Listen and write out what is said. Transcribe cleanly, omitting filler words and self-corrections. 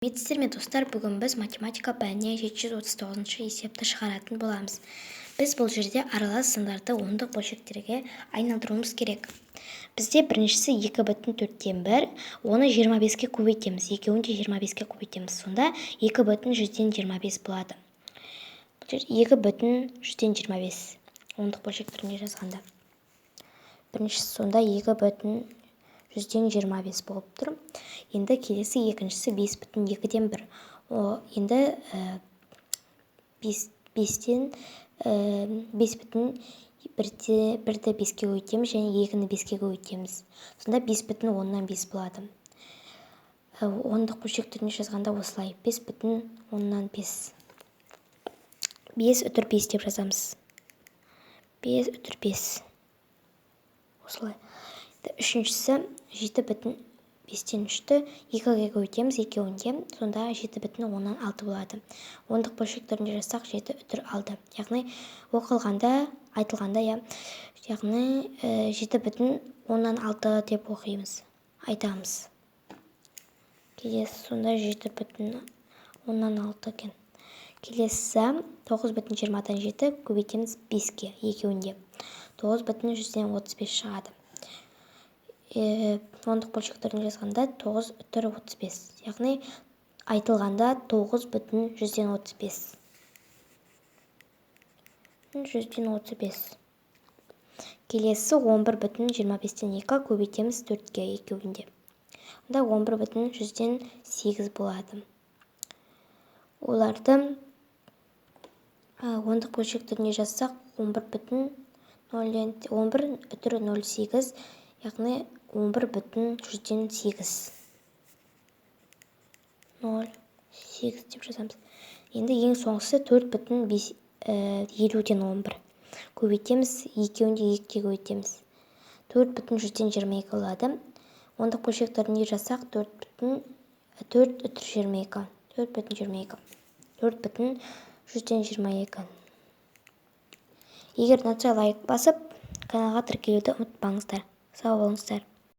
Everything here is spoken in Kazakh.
Сәлеметсіздер ме достар, бүгін біз математика пәнінен 739 есепті шығаратын боламыз. Біз бұл жерде аралас сандарды ондық бөлшектерге айналдыруымыз керек. Бізде біріншісі 2/4-тен 1, оны 25-ке көбейтеміз. Екеуін де 25-ке көбейтеміз. Сонда 2/125 болады. Бұл жер 2/125 ондық бөлшектеріне жазғанда. Біріншісі сонда 2/125 болып тұр. Енді келесі екіншісі 5/2-ден 1. Енді 5-тен 5/1-ді 5-ке көбейтеміз және 2-ні 5-ке көбейтеміз. Сонда 5/5 болады. Ондық бөлшектеріне жазғанда осылай 5/5. 5/5 деп жазамыз. 5/5. Осылай. Үшіншісі 7/5-тен 3-ті 2-ге көбейтеміз, екеуінде, сонда 7/6 болады. Ондық бөлшектерінде жазсақ 7/6. Яғни айтылғанда, яғни 7/6 деп оқимыз, айтамыз. Келесі сонда 7/6 екен. Келесі 9/20-дан 7 көбейтеміз 5-ке, екеуінде. 9/135 шығады. Ондық бөлшектерін жазғанда 9/35. Яғни айтылғанда 9/135. Келесі 11/25-тен 2 көбейтеміз 4-ке, екеуінде. Онда 11/8 болады. Оларды ондық бөлшектеріне жазсақ 11/08, яғни 11/8. 0,8 деп жазамыз. Енді ең соңғысы 4/50-ден 11. Көбейтеміз, екеуінде 2-ке көбейтеміз. 4/22 болады. Ондық бөлшектеріне жазсақ 4/22. 4/22. Егер ұнатса лайк басып, каналға тіркелуді ұмытпаңыздар. Сау болыңыздар.